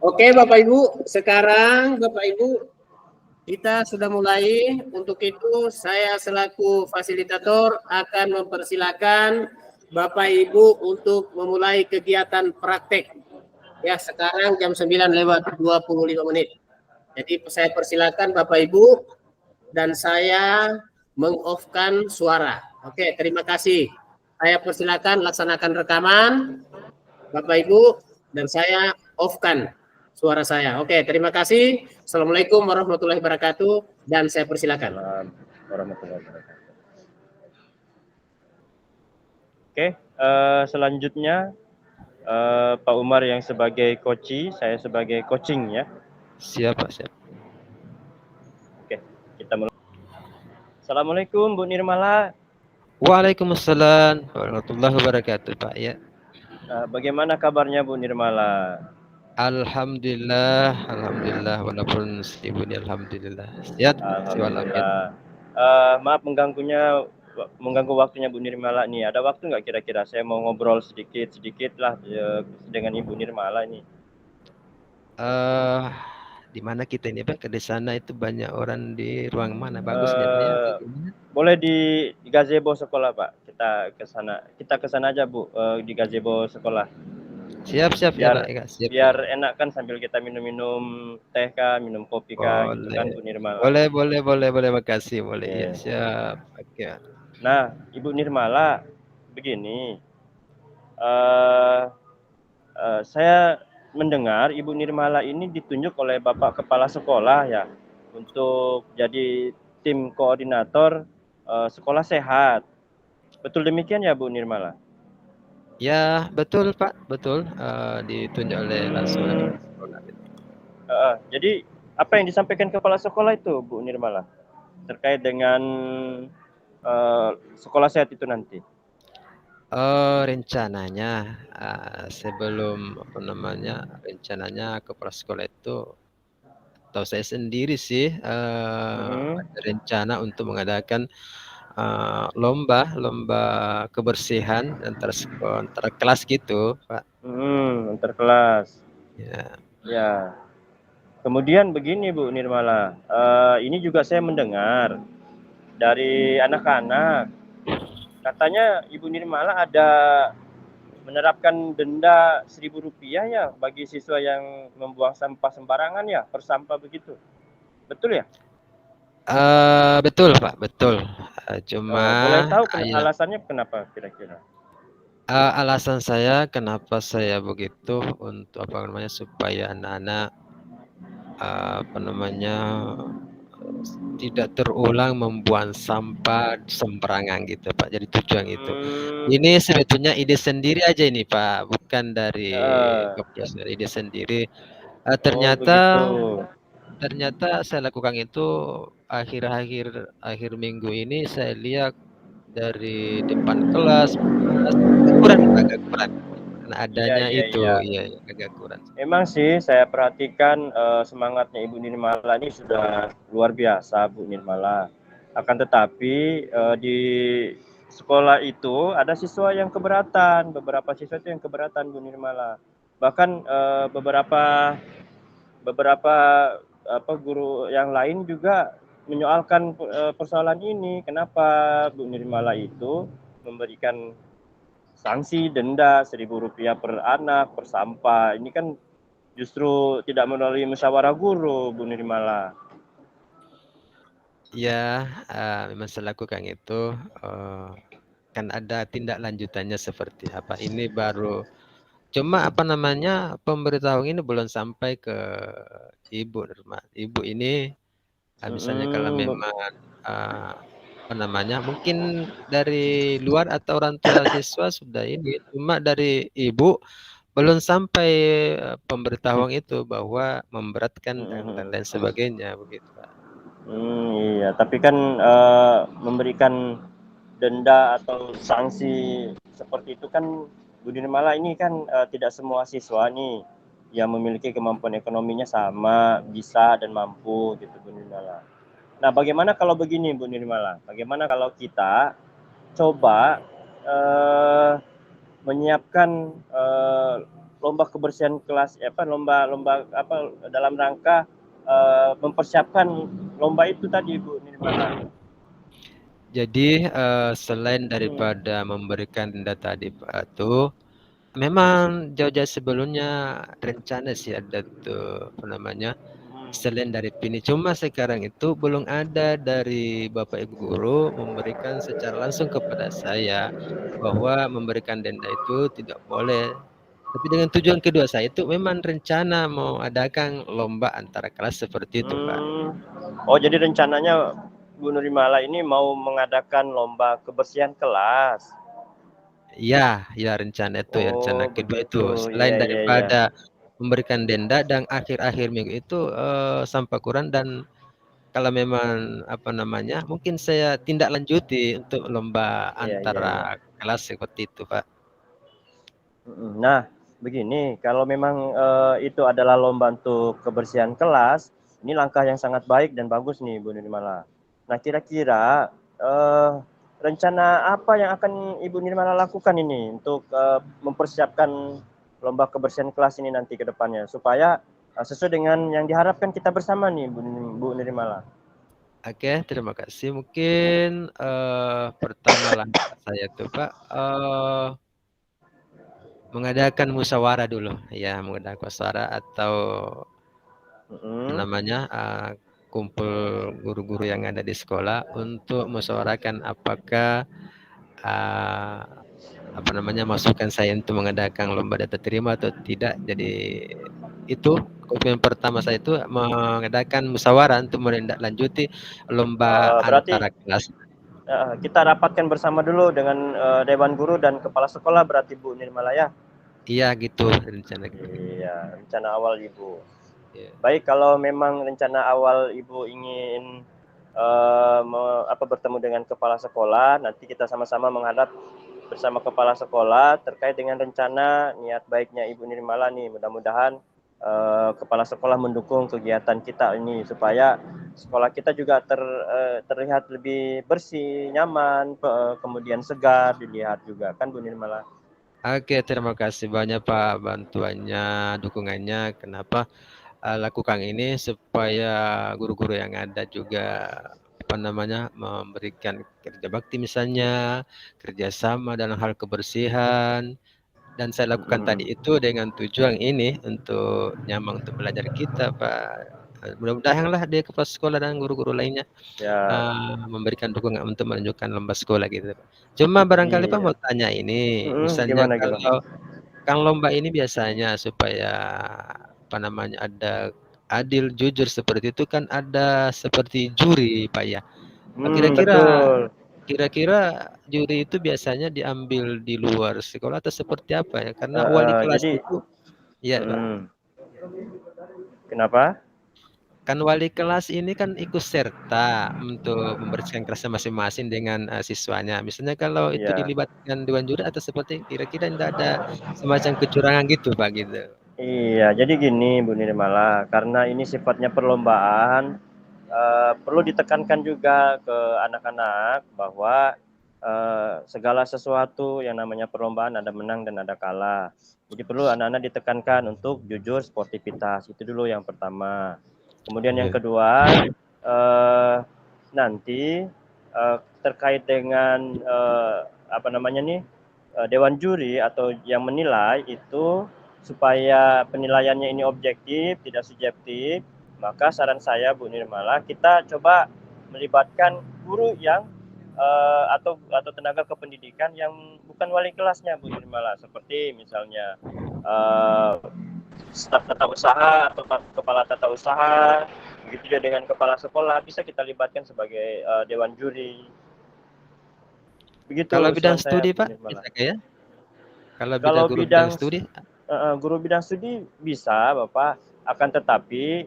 Oke, Bapak Ibu, sekarang Bapak Ibu kita sudah mulai. Untuk itu saya selaku fasilitator akan mempersilakan Bapak Ibu untuk memulai kegiatan praktek. Ya, sekarang jam 9:25. Jadi saya persilakan Bapak Ibu dan saya meng-off-kan suara. Oke, terima kasih. Saya persilakan laksanakan rekaman Bapak Ibu dan saya off-kan suara saya. Oke, terima kasih. Assalamualaikum warahmatullahi wabarakatuh dan saya persilakan. Warahmatullahi wabarakatuh. Oke, selanjutnya Pak Umar yang sebagai coach, saya sebagai coaching ya. Siap, Pak, siap. Oke, kita mulai. Assalamualaikum Bu Nirmala. Waalaikumsalam warahmatullahi wabarakatuh, Pak ya. Bagaimana kabarnya Bu Nirmala? Alhamdulillah, alhamdulillah, walaupun sibuk ini alhamdulillah. Sehat, Alhamdulillah. Maaf mengganggu waktunya Bu Nirmala nih. Ada waktu nggak kira-kira? Saya mau ngobrol sedikit lah dengan Ibu Nirmala ini. Di mana kita ini, Pak? Ke sana itu banyak orang di ruang mana? Bagusnya, Pak ya? Boleh di gazebo sekolah, Pak. Kita ke sana aja, Bu, di gazebo sekolah. Siap ya, Pak. Siap, biar enak kan sambil kita minum teh kah, minum kopi kah, gitu kan Bu Nirmala. Boleh, makasih, boleh. Ya, siap. Oke. Nah, Ibu Nirmala, begini. Saya mendengar Ibu Nirmala ini ditunjuk oleh Bapak Kepala Sekolah ya untuk jadi tim koordinator sekolah sehat. Betul demikian ya Bu Nirmala? Ya, betul Pak, betul. Ditunjuk oleh langsung oleh sekolah. Jadi apa yang disampaikan kepala sekolah itu Bu Nirmala terkait dengan sekolah sehat itu nanti? Rencananya sebelum rencananya kepala sekolah itu atau saya sendiri sih ada rencana untuk mengadakan lomba kebersihan antara kelas gitu, Pak. Antar kelas. Ya. Ya. Kemudian begini Bu Nirmala, ini juga saya mendengar dari anak-anak, katanya Ibu Nirmala ada menerapkan denda Rp1.000 ya bagi siswa yang membuang sampah sembarangan ya, persampah begitu. Betul ya? Betul Pak, betul. Cuma boleh tahu alasannya kenapa kira-kira? Alasan saya kenapa saya begitu untuk supaya anak-anak tidak terulang membuang sampah sembarangan gitu Pak. Jadi tujuan itu. Ini sebetulnya ide sendiri aja ini Pak, bukan dari keputusan, ide sendiri. Ternyata saya lakukan itu akhir minggu ini saya lihat dari depan kelas agak kurang karena adanya agak kurang. Memang sih saya perhatikan semangatnya Ibu Nirmala ini sudah luar biasa Bu Nirmala. Akan tetapi di sekolah itu ada siswa yang keberatan, beberapa siswa itu yang keberatan Bu Nirmala. Bahkan beberapa guru yang lain juga menyoalkan persoalan ini. Kenapa Bu Nirmala itu memberikan sanksi denda Rp1.000 per anak per sampah? Ini kan justru tidak melalui musyawarah guru, Bu Nirmala. Ya, memang saya lakukan itu. Kan ada tindak lanjutannya seperti apa. Ini baru cuma pemberitahuan ini belum sampai ke Ibu Nirma. Ibu ini misalnya kalau memang mungkin dari luar atau orang tua siswa sudah ini, cuma dari Ibu belum sampai pemberitahuan itu bahwa memberatkan dan lain sebagainya begitu Pak. Iya, tapi kan memberikan denda atau sanksi seperti itu kan Bu Nirmala, ini kan tidak semua siswa nih yang memiliki kemampuan ekonominya sama, bisa dan mampu gitu Bu Nirmala. Nah, bagaimana kalau begini Bu Nirmala? Bagaimana kalau kita coba menyiapkan lomba kebersihan kelas lomba dalam rangka mempersiapkan lomba itu tadi Bu Nirmala. Jadi selain daripada memberikan denda tadi Pak tuh, memang jauh-jauh sebelumnya rencana sih ada tuh apa namanya, selain dari PINI. Cuma sekarang itu belum ada dari Bapak Ibu guru memberikan secara langsung kepada saya bahwa memberikan denda itu tidak boleh. Tapi dengan tujuan kedua saya itu memang rencana mau adakan lomba antara kelas seperti itu Pak. Oh jadi rencananya Bu Nurmala ini mau mengadakan lomba kebersihan kelas. Ya, ya rencana itu, ya rencana kedua itu. begitu. Selain Iya, iya, iya. daripada memberikan denda dan akhir-akhir minggu itu sampah kurang dan kalau memang apa namanya, mungkin saya tindak lanjuti untuk lomba Iya, iya, iya. antara kelas seperti itu, Pak. Nah, begini, kalau memang itu adalah lomba untuk kebersihan kelas, ini langkah yang sangat baik dan bagus nih Bu Nirmala. Nah, kira-kira rencana apa yang akan Ibu Nirmala lakukan ini untuk mempersiapkan lomba kebersihan kelas ini nanti ke depannya supaya sesuai dengan yang diharapkan kita bersama nih Bu Nirmala. Oke, terima kasih. Mungkin pertama langkah saya tuh, Pak, mengadakan musyawarah dulu, ya, mengadakan musyawarah atau namanya kumpul guru-guru yang ada di sekolah untuk musyawarahkan apakah apa namanya masukan saya untuk mengadakan lomba data terima atau tidak. Jadi itu komitmen pertama saya itu mengadakan musyawarah untuk menindaklanjuti lomba Berarti antara kelas. kita rapatkan bersama dulu dengan Dewan Guru dan Kepala Sekolah berarti Bu Nirmala ya? Iya gitu rencana gitu. Iya, rencana awal Ibu. Ya. Baik, kalau memang rencana awal Ibu ingin bertemu dengan Kepala Sekolah, nanti kita sama-sama menghadap bersama Kepala Sekolah terkait dengan rencana niat baiknya Ibu Nirmala nih. Mudah-mudahan Kepala Sekolah mendukung kegiatan kita ini supaya sekolah kita juga terlihat lebih bersih, nyaman, kemudian segar dilihat juga kan Bu Nirmala. Oke, terima kasih banyak Pak bantuannya, dukungannya. Kenapa lakukan ini supaya guru-guru yang ada juga apa namanya memberikan kerja bakti misalnya, kerjasama dalam hal kebersihan. Dan saya lakukan tadi itu dengan tujuan ini untuk nyaman untuk belajar kita, Pak. Mudah-mudahanlah dia kepala sekolah dan guru-guru lainnya Ya. memberikan dukungan untuk menunjukkan lomba sekolah gitu. Cuma barangkali Pak Iya. mau tanya ini, misalnya Gimana? kalau kan lomba ini biasanya supaya apa namanya ada adil jujur seperti itu kan ada seperti juri Pak ya. Kira-kira Betul. Kira-kira juri itu biasanya diambil di luar sekolah atau seperti apa ya? Karena wali kelas Jadi itu ya Pak. Kenapa? Kan wali kelas ini kan ikut serta untuk membersihkan kelasnya masing-masing dengan siswanya. Misalnya kalau itu Iya. dilibatkan dewan juri atau seperti kira-kira tidak ada semacam kecurangan gitu Pak gitu. Iya, jadi gini Bu Nirmala, karena ini sifatnya perlombaan, perlu ditekankan juga ke anak-anak bahwa segala sesuatu yang namanya perlombaan ada menang dan ada kalah. Jadi perlu anak-anak ditekankan untuk jujur, sportivitas. Itu dulu yang pertama. Kemudian yang kedua, nanti terkait dengan dewan juri atau yang menilai itu supaya penilaiannya ini objektif, tidak subjektif, maka saran saya Bu Nirmala, kita coba melibatkan guru yang atau tenaga kependidikan yang bukan wali kelasnya Bu Nirmala, seperti misalnya staf tata usaha atau kepala tata usaha, begitu juga dengan kepala sekolah bisa kita libatkan sebagai dewan juri. Begitu. Kalau bidang saya, studi Pak, bisa ya? Kalau Guru bidang studi bisa Bapak, akan tetapi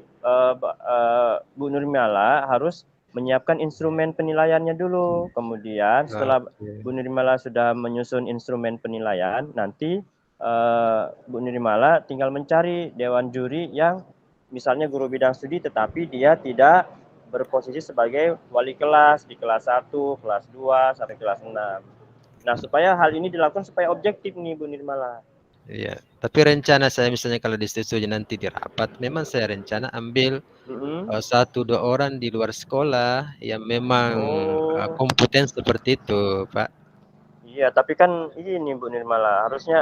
Bu Nurmala harus menyiapkan instrumen penilaiannya dulu. Kemudian setelah Bu Nurmala sudah menyusun instrumen penilaian, nanti Bu Nurmala tinggal mencari dewan juri yang misalnya guru bidang studi tetapi dia tidak berposisi sebagai wali kelas di kelas 1, kelas 2 sampai kelas 6. Nah, supaya hal ini dilakukan supaya objektif nih Bu Nirmala. Iya. Tapi rencana saya misalnya kalau disetujui nanti di rapat, memang saya rencana ambil Mm-mm. 1, 2 orang di luar sekolah yang memang Oh, kompeten seperti itu, Pak. iya, tapi kan ini Bu Nirmala, harusnya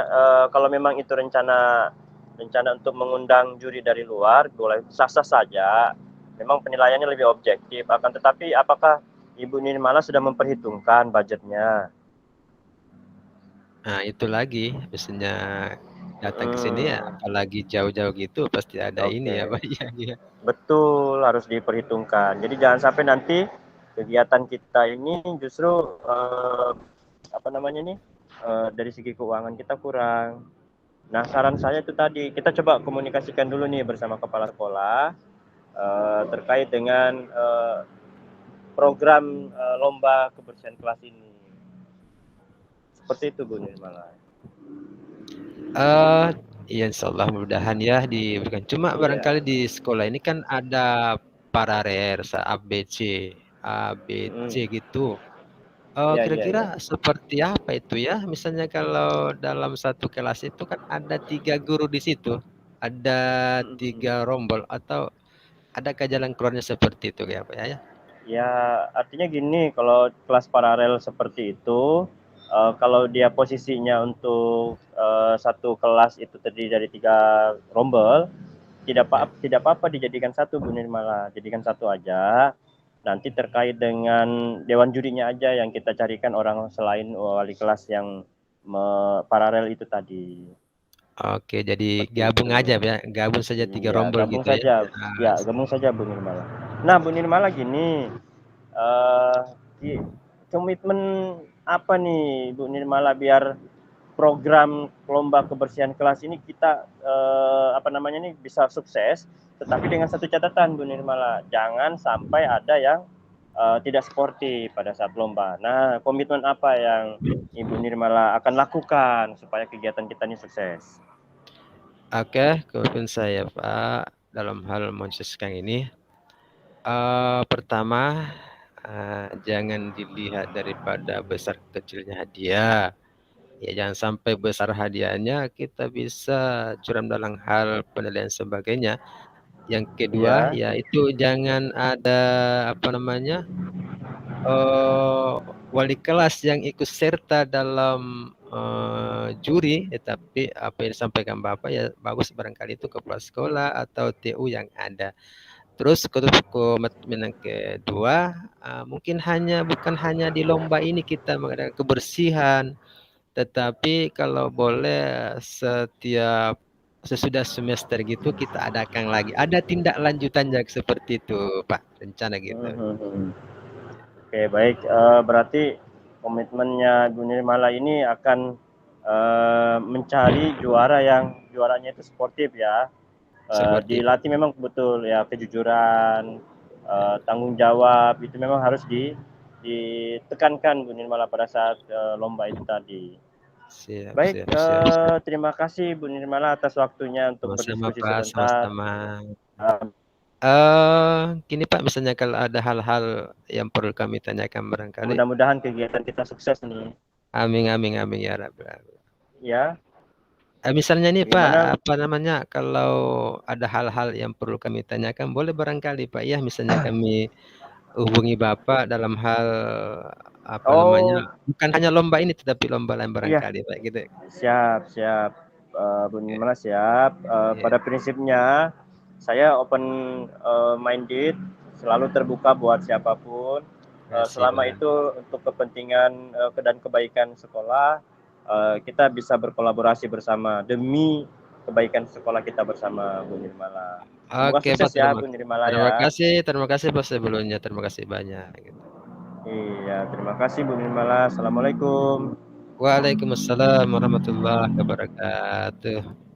kalau memang itu rencana rencana untuk mengundang juri dari luar, boleh sah-sah saja. Memang penilaiannya lebih objektif. Akan tetapi, apakah Ibu Nirmala sudah memperhitungkan budgetnya? Nah, itu lagi biasanya datang ke sini ya, Hmm, apalagi jauh-jauh gitu pasti ada ini ya, oke. Pak. Iya, iya. Betul, harus diperhitungkan. Jadi jangan sampai nanti kegiatan kita ini justru apa namanya nih dari segi keuangan kita kurang. Nah, saran saya itu tadi kita coba komunikasikan dulu nih bersama kepala sekolah terkait dengan program lomba kebersihan kelas ini. Seperti itu Bu Nirmala. Eh, iya insyaallah mudah-mudahan ya diberikan. Cuma barangkali Iya. di sekolah ini kan ada pararer, A, B, C, A, B, C Mm-mm. gitu. Iya, iya, iya. Kira-kira seperti apa itu ya? Misalnya kalau dalam satu kelas itu kan ada 3 guru di situ, ada Mm-mm. 3 rombel atau adakah jalan keluarnya seperti itu ya, Pak ya? Ya, artinya gini, kalau kelas paralel seperti itu, kalau dia posisinya untuk satu kelas itu terdiri dari 3 rombel, Ya. tidak apa-apa dijadikan satu Bu Nirmala, jadikan satu aja. Nanti terkait dengan dewan jurinya aja yang kita carikan orang selain wali kelas yang paralel itu tadi. Oke, jadi Seperti gabung itu. aja ya, gabung saja 3 Iya, rombel gabung gitu ya? saja. Ah, Ya, gabung saja Bu Nirmala. Nah, Bu Nirmala gini, eh komitmen apa nih Bu Nirmala biar program lomba kebersihan kelas ini kita apa namanya nih bisa sukses, tetapi dengan satu catatan Bu Nirmala, jangan sampai ada yang tidak sportif pada saat lomba. Nah, komitmen apa yang Ibu Nirmala akan lakukan supaya kegiatan kita ini sukses? Oke, komitmen saya Pak dalam hal mensukseskan ini, pertama, jangan dilihat daripada besar kecilnya hadiah. Ya jangan sampai besar hadiahnya kita bisa curam dalam hal penilaian sebagainya. Yang kedua, Iya, yaitu jangan ada apa namanya, eee, wali kelas yang ikut serta dalam, juri, tapi apa yang disampaikan Bapak ya bagus barangkali itu kepala sekolah atau TU yang ada. Terus komitmen yang kedua, mungkin bukan hanya di lomba ini kita mengadakan kebersihan, tetapi kalau boleh setiap sesudah semester gitu kita adakan lagi. Ada tindak lanjutannya seperti itu, Pak, rencana gitu. mhm. Oke, baik. Berarti komitmennya Bu Nirmala ini akan mencari juara yang juaranya itu sportif ya. Seperti Dilatih memang betul ya kejujuran, tanggung jawab itu memang harus ditekankan Bu Nirmala pada saat lomba itu tadi. siap, Baik, siap, siap, siap. terima kasih Bu Nirmala atas waktunya untuk Sama-sama, berdiskusi Pak, sebentar. sama-sama. Eh, Gini Pak, misalnya kalau ada hal-hal yang perlu kami tanyakan barangkali. Mudah-mudahan kegiatan kita sukses nih. Amin, amin, amin ya Rabbal alamin. Ya, Misalnya nih Pak, bagaimana? apa namanya, kalau ada hal-hal yang perlu kami tanyakan, boleh barangkali Pak ya, misalnya kami hubungi Bapak dalam hal, apa namanya, Oh, bukan hanya lomba ini, tetapi lomba lain iya, barangkali Pak, gitu. siap, siap. Bu Oke, Nirmala siap. iya, Pada prinsipnya saya open minded, selalu terbuka buat siapapun. makasih Selama Pak. itu untuk kepentingan dan kebaikan sekolah, kita bisa berkolaborasi bersama demi kebaikan sekolah kita bersama Bu Nirmala. Semoga Oke Pak, sukses ya Bu Nirmala ya. terima kasih Pak sebelumnya, terima kasih banyak, gitu. Iya, terima kasih Bu Nirmala. Assalamualaikum. Waalaikumsalam warahmatullahi wabarakatuh.